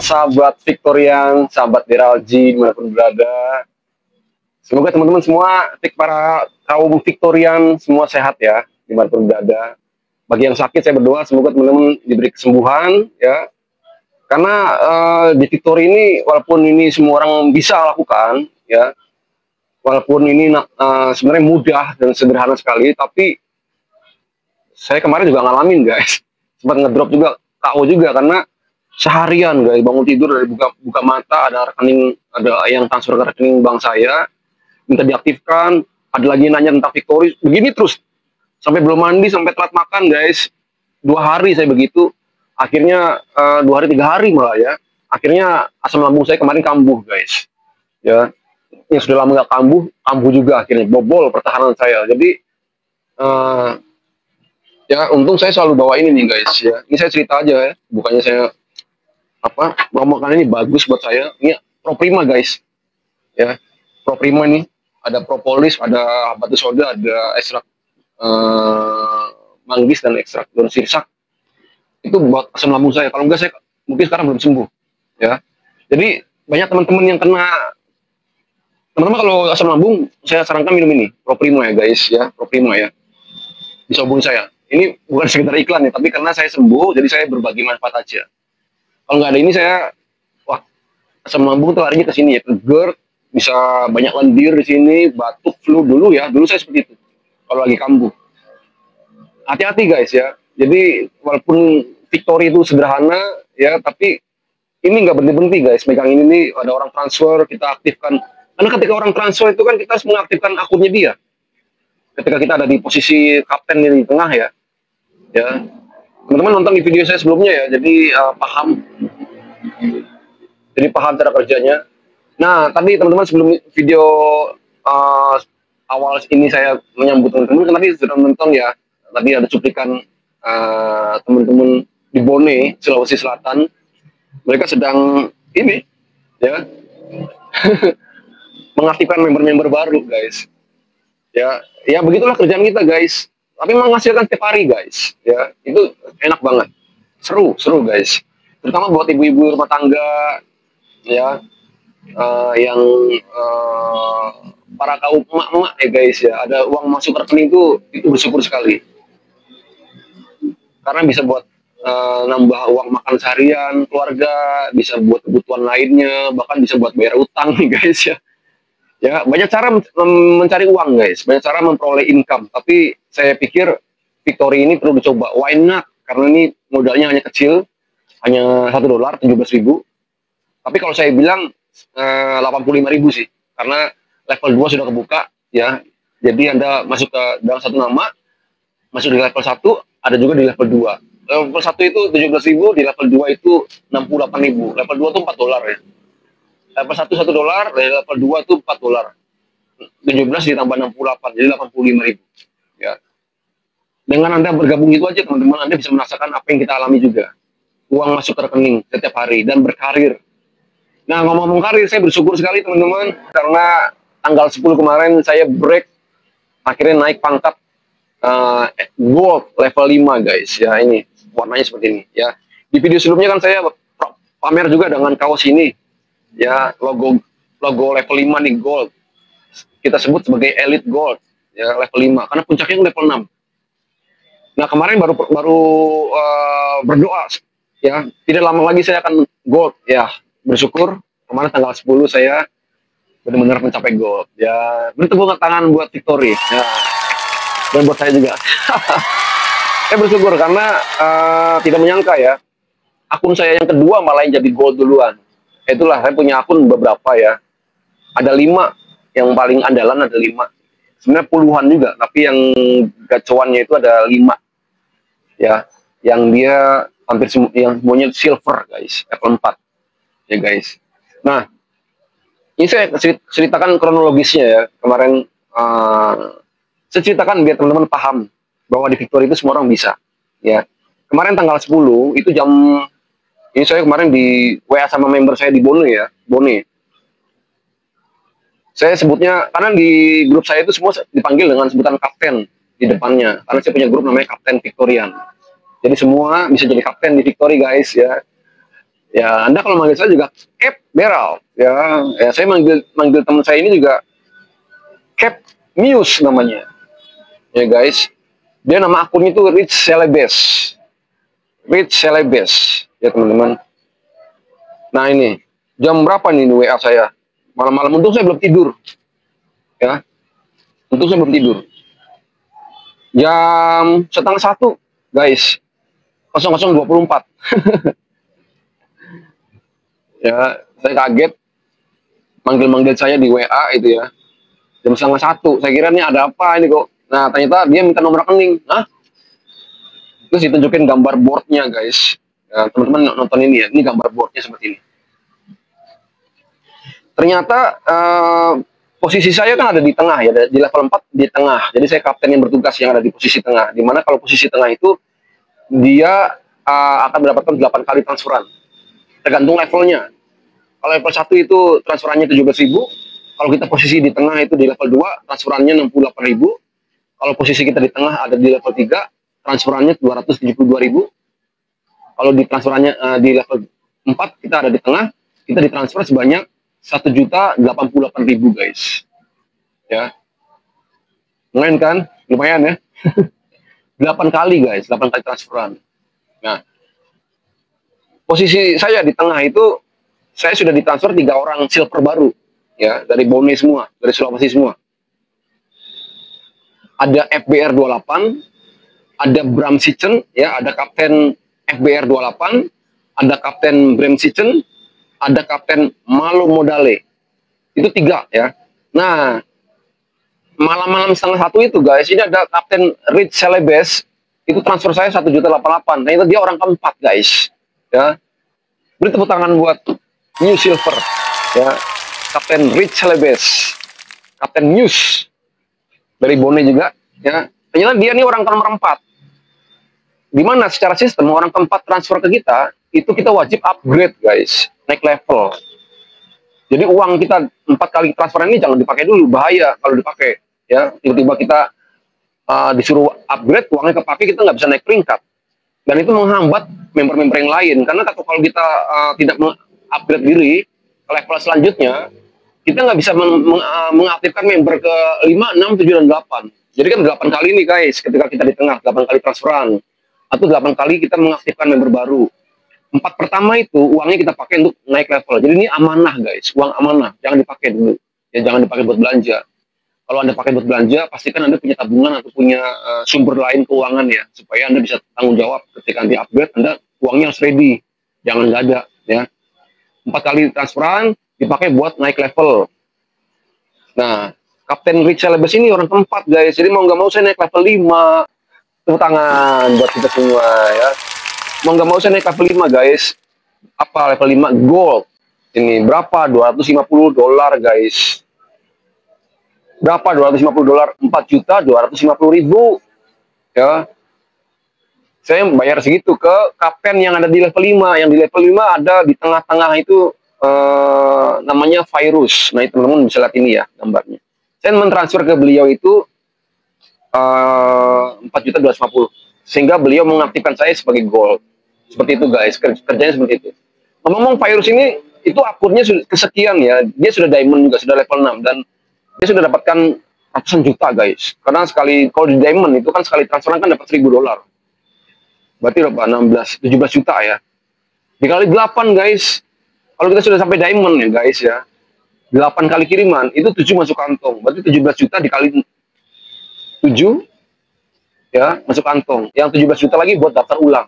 sahabat Victorian, sahabat Deralji dimanapun berada. Semoga teman-teman semua, para kaum Victorian semua sehat ya dimanapun berada. Bagi yang sakit saya berdoa semoga teman-teman diberi kesembuhan ya. Karena di Victory ini walaupun ini semua orang bisa lakukan ya, walaupun ini sebenarnya mudah dan sederhana sekali, tapi saya kemarin juga ngalamin guys, sempat ngedrop juga, KO juga karena seharian guys bangun tidur dari buka mata ada rekening, ada yang transfer ke rekening bank saya, minta diaktifkan, ada lagi nanya tentang Victory, begini terus sampai belum mandi, sampai telat makan guys, 2 hari saya begitu, akhirnya 2 hari 3 hari malah ya, akhirnya asam lambung saya kemarin kambuh guys, ya, yang sudah lama nggak kambuh juga akhirnya, bobol pertahanan saya, jadi ya untung saya selalu bawa ini nih guys ya, ini saya cerita aja ya, bukannya saya bahwa makanan ini bagus buat saya, ini Pro Prima guys, ya, Pro Prima ini ada propolis, ada batu soda, ada ekstrak manggis dan ekstrak daun sirsak, itu buat asam lambung saya, kalau enggak saya mungkin sekarang belum sembuh, ya, jadi banyak teman-teman yang kena, teman-teman kalau asam lambung saya sarankan minum ini Pro Prima ya guys ya, Pro Prima ya, bisa hubungi saya, ini bukan sekedar iklan ya, tapi karena saya sembuh, jadi saya berbagi manfaat aja. Kalau nggak ada ini saya, wah, asam lambung tuh larinya ke sini ya, ke GERD, bisa banyak lendir di sini, batuk, flu dulu ya, dulu saya seperti itu. Kalau lagi kambuh, hati-hati guys ya. Jadi walaupun Victory itu sederhana ya, tapi ini nggak berhenti-berhenti guys. Megang ini nih, ada orang transfer, kita aktifkan. Karena ketika orang transfer itu kan kita harus mengaktifkan akunnya dia. Ketika kita ada di posisi kapten di tengah ya, ya. Teman-teman nonton di video saya sebelumnya ya, jadi paham cara kerjanya. Nah, tadi teman-teman sebelum video awal ini saya menyambut teman-teman, tadi sudah menonton ya, tadi ada cuplikan teman-teman di Bone, Sulawesi Selatan, mereka sedang ini, ya, mengaktifkan member-member baru guys, ya, ya begitulah kerjaan kita guys. Tapi menghasilkan setiap hari guys, ya itu enak banget, seru guys, terutama buat ibu-ibu rumah tangga, ya, yang para kaum emak-emak ya guys ya, ada uang masuk rekening itu bersyukur sekali, karena bisa buat nambah uang makan seharian keluarga, bisa buat kebutuhan lainnya, bahkan bisa buat bayar utang nih guys ya. Ya, banyak cara mencari uang guys, banyak cara memperoleh income, tapi saya pikir Victory ini perlu dicoba, why not? Karena ini modalnya hanya kecil, hanya $1, 17.000. Tapi kalau saya bilang 85.000 sih, karena level 2 sudah kebuka ya, jadi Anda masuk ke dalam satu nama, masuk di level 1, ada juga di level 2. Level 1 itu 17.000, di level 2 itu 68.000, level 2 itu $4 ya. Level 1 $1, level 2 itu $4. 17 ditambah 68, jadi 85.000. Ya. Dengan Anda bergabung itu aja teman-teman, Anda bisa merasakan apa yang kita alami juga. Uang masuk ke rekening setiap hari dan berkarir. Nah, ngomong-ngomong karir, saya bersyukur sekali teman-teman, karena tanggal 10 kemarin saya break, akhirnya naik pangkat gold level 5 guys. Ya, ini warnanya seperti ini ya. Di video sebelumnya kan saya pamer juga dengan kaos ini. Ya, logo level 5 nih, gold, kita sebut sebagai elite gold ya, level 5 karena puncaknya level 6. Nah, kemarin baru berdoa ya, tidak lama lagi saya akan gold ya, bersyukur kemarin tanggal 10 saya benar-benar mencapai gold ya, bertepuk tangan buat Victory ya, dan buat saya juga. Saya bersyukur karena tidak menyangka ya, akun saya yang kedua malah yang jadi gold duluan. Itulah, saya punya akun beberapa ya, ada 5 yang paling andalan, ada 5, sebenarnya puluhan juga, tapi yang gacuannya itu ada 5 ya, yang dia hampir yang semuanya silver guys, level 4 ya guys. Nah, ini saya ceritakan kronologisnya ya, kemarin saya ceritakan biar teman-teman paham bahwa di Victory itu semua orang bisa ya. Kemarin tanggal 10 itu jam, ini saya kemarin di WA sama member saya di Bone ya, Bone. Saya sebutnya, karena di grup saya itu semua dipanggil dengan sebutan kapten di depannya. Karena saya punya grup namanya Kapten Victorian. Jadi semua bisa jadi kapten di Victory guys ya. Ya, Anda kalau manggil saya juga Cap Beral. Ya, ya saya manggil manggil teman saya ini juga Cap Muse namanya. Ya guys, dia nama akunnya itu Rich Celebes. Rich Celebes. Ya teman-teman. Nah ini, jam berapa nih WA saya? Malam-malam, untung saya belum tidur. Ya, untung saya belum tidur. Jam setengah satu, guys. 00:24. Ya, saya kaget. Manggil-manggil saya di WA itu ya. Jam setengah satu. Saya kira ini ada apa ini kok. Nah, ternyata dia minta nomor rekening. Hah? Terus ditunjukin gambar boardnya, guys. Ya, teman-teman nonton ini ya. Ini gambar boardnya seperti ini. Ternyata posisi saya kan ada di tengah ya, di level 4 di tengah. Jadi saya kapten yang bertugas yang ada di posisi tengah. Dimana kalau posisi tengah itu dia akan mendapatkan 8 kali transferan. Tergantung levelnya. Kalau level 1 itu transferannya 17.000. Kalau kita posisi di tengah itu di level 2 transferannya 68.000. Kalau posisi kita di tengah ada di level 3 transferannya 272.000. Kalau di transferannya di level 4 kita ada di tengah, kita ditransfer sebanyak 1.088.000 guys. Ya. Lumayan kan? Lumayan ya. 8 kali guys, 8 kali transferan. Nah, posisi saya di tengah itu saya sudah ditransfer 3 orang silver baru ya, dari Bone semua, dari Sulawesi semua. Ada FBR 28, ada Bram Sichen ya, ada kapten FBR 28, ada kapten Bram Sichen, ada kapten Malo Modale. Itu 3 ya. Nah, malam-malam setengah satu itu guys, ini ada kapten Rich Celebes, itu transfer saya 1.088. Nah, itu dia orang keempat guys. Ya. Beri tepuk tangan buat New Silver ya, Kapten Rich Celebes, Kapten News dari Bone juga ya. Ternyata dia ini orang nomor 4. Dimana secara sistem orang keempat transfer ke kita, itu kita wajib upgrade guys, naik level. Jadi uang kita 4 kali transfer ini jangan dipakai dulu, bahaya kalau dipakai ya. Tiba-tiba kita disuruh upgrade, uangnya kepake, kita nggak bisa naik peringkat. Dan itu menghambat member-member yang lain, karena kalau kita tidak mengupgrade diri ke level selanjutnya, kita nggak bisa mengaktifkan member ke 5, 6, 7, dan 8. Jadi kan 8 kali nih guys, ketika kita di tengah, 8 kali transferan, atau 8 kali kita mengaktifkan member baru. 4 pertama itu uangnya kita pakai untuk naik level. Jadi ini amanah guys, uang amanah, jangan dipakai dulu. Ya jangan dipakai buat belanja. Kalau Anda pakai buat belanja, pastikan Anda punya tabungan atau punya sumber lain keuangan ya, supaya Anda bisa tanggung jawab ketika nanti upgrade, Anda uangnya harus ready, jangan nggak ada ya. 4 kali transferan dipakai buat naik level. Nah, Kapten Rich Celebes ini orang keempat guys, jadi mau nggak mau saya naik level 5. Tepuk tangan buat kita semua ya. Mau nggak mau saya naik level 5 guys. Apa level 5? Gold. Ini berapa? $250 guys. Berapa $250? 4.250.000 ya. Saya bayar segitu ke kapten yang ada di level 5. Yang di level 5 ada di tengah-tengah itu namanya Virus. Nah, teman-teman bisa lihat ini ya gambarnya. Saya mentransfer ke beliau itu 4.250.000, sehingga beliau mengaktifkan saya sebagai gold. Seperti itu guys, kerjanya seperti itu. Ngomong Virus ini itu akunnya kesekian ya, dia sudah diamond juga, sudah level 6, dan dia sudah dapatkan ratusan juta guys. Karena sekali, kalau di diamond itu kan sekali transferan kan dapat $1.000. Berarti berapa? 17 juta ya. Dikali 8 guys. Kalau kita sudah sampai diamond ya guys ya, 8 kali kiriman, itu 7 masuk kantong. Berarti 17 juta dikali 7 ya, masuk kantong. Yang 17 juta lagi buat daftar ulang.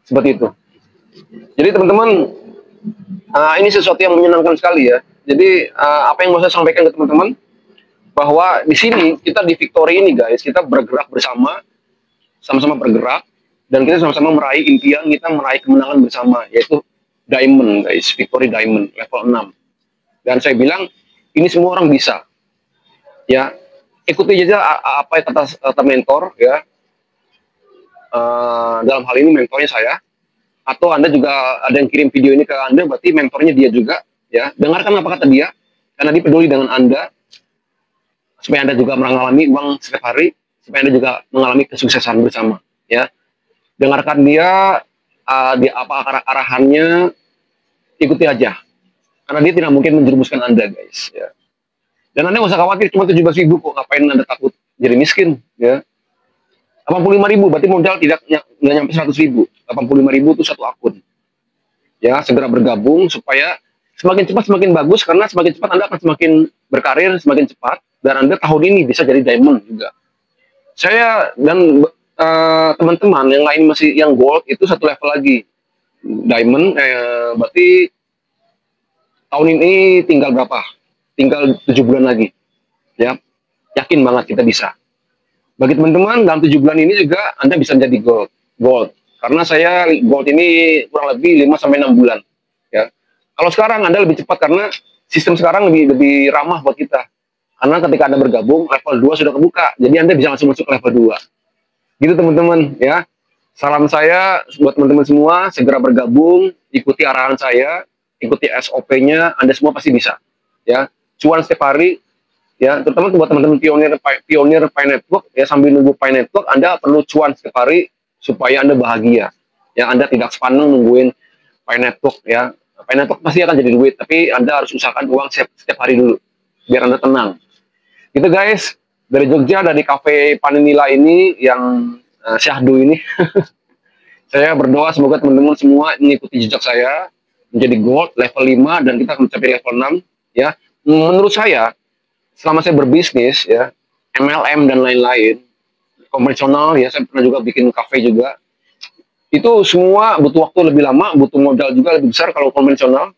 Seperti itu. Jadi teman-teman, ini sesuatu yang menyenangkan sekali ya. Jadi apa yang mau saya sampaikan ke teman-teman, bahwa di sini kita di Victory ini guys, kita bergerak bersama, sama-sama bergerak, dan kita sama-sama meraih impian, kita meraih kemenangan bersama, yaitu Diamond guys, Victory Diamond level 6. Dan saya bilang ini semua orang bisa ya, ikuti aja apa yang kata mentor ya. Dalam hal ini mentornya saya, atau Anda juga ada yang kirim video ini ke Anda, berarti mentornya dia juga ya. Dengarkan apa kata dia, karena dia peduli dengan Anda, supaya Anda juga mengalami uang setiap hari, supaya Anda juga mengalami kesuksesan bersama ya. Dengarkan dia, apa arahannya, ikuti aja. Karena dia tidak mungkin menjerumuskan Anda, guys. Ya. Dan Anda nggak usah khawatir, cuma 17.000 kok. Ngapain Anda takut jadi miskin? Ya. 85.000, berarti modal nggak nyampe 100.000. 85.000 itu satu akun. Ya, segera bergabung supaya semakin cepat semakin bagus, karena semakin cepat Anda akan semakin berkarir, semakin cepat. Dan Anda tahun ini bisa jadi diamond juga. Saya dan teman-teman yang lain masih yang gold itu satu level lagi. Diamond, berarti tahun ini tinggal berapa? Tinggal 7 bulan lagi. Ya, yakin banget kita bisa. Bagi teman-teman, dalam 7 bulan ini juga Anda bisa menjadi gold. Gold. Karena saya gold ini kurang lebih 5-6 bulan. Ya. Kalau sekarang Anda lebih cepat karena sistem sekarang lebih ramah buat kita. Karena ketika Anda bergabung, level 2 sudah kebuka. Jadi Anda bisa langsung masuk ke level 2. Gitu teman-teman, ya. Salam saya buat teman-teman semua, segera bergabung, ikuti arahan saya, ikuti SOP-nya, Anda semua pasti bisa. Ya. Cuan setiap hari, ya, terutama buat teman-teman pionir Pi Network, ya, sambil nunggu Pi Network, Anda perlu cuan setiap hari supaya Anda bahagia. Ya, Anda tidak sepaneng nungguin Pi Network, ya. Pi Network pasti akan jadi duit, tapi Anda harus usahakan uang setiap hari dulu, biar Anda tenang. Gitu guys, dari Jogja, dari Cafe Paninila ini, yang syahdu ini, saya berdoa semoga teman-teman semua mengikuti jejak saya, menjadi gold level 5, dan kita akan mencapai level 6, ya. Menurut saya, selama saya berbisnis, ya, MLM dan lain-lain, konvensional, ya, saya pernah juga bikin kafe juga, itu semua butuh waktu lebih lama, butuh modal juga lebih besar kalau konvensional,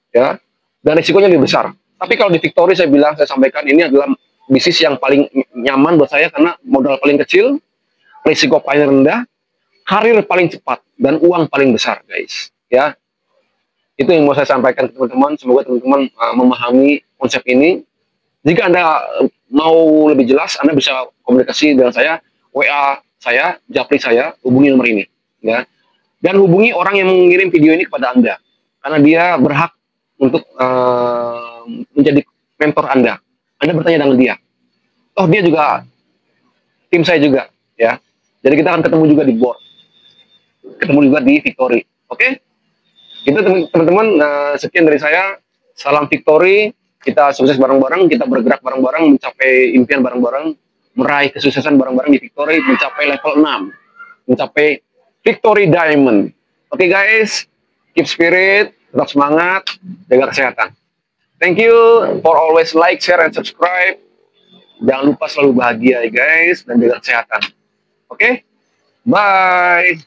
ya, dan risikonya lebih besar. Tapi kalau di Victory saya sampaikan ini adalah bisnis yang paling nyaman buat saya karena modal paling kecil, risiko paling rendah, karir paling cepat, dan uang paling besar, guys. Ya, itu yang mau saya sampaikan ke teman-teman. Semoga teman-teman memahami konsep ini. Jika Anda mau lebih jelas, Anda bisa komunikasi dengan saya, WA saya, Japri saya, hubungi nomor ini. Ya, dan hubungi orang yang mengirim video ini kepada Anda, karena dia berhak untuk menjadi mentor Anda. Anda bertanya dengan dia. Oh, dia juga tim saya juga, ya. Jadi kita akan ketemu juga di board, ketemu juga di Victory. Oke? Itu teman-teman, sekian dari saya. Salam Victory. Kita sukses bareng-bareng, kita bergerak bareng-bareng, mencapai impian bareng-bareng, meraih kesuksesan bareng-bareng di Victory, mencapai level 6, mencapai Victory Diamond. Oke guys, keep spirit, tetap semangat, jaga kesehatan. Thank you for always like, share, and subscribe. Jangan lupa selalu bahagia ya guys, dan jaga kesehatan. Oke? Bye!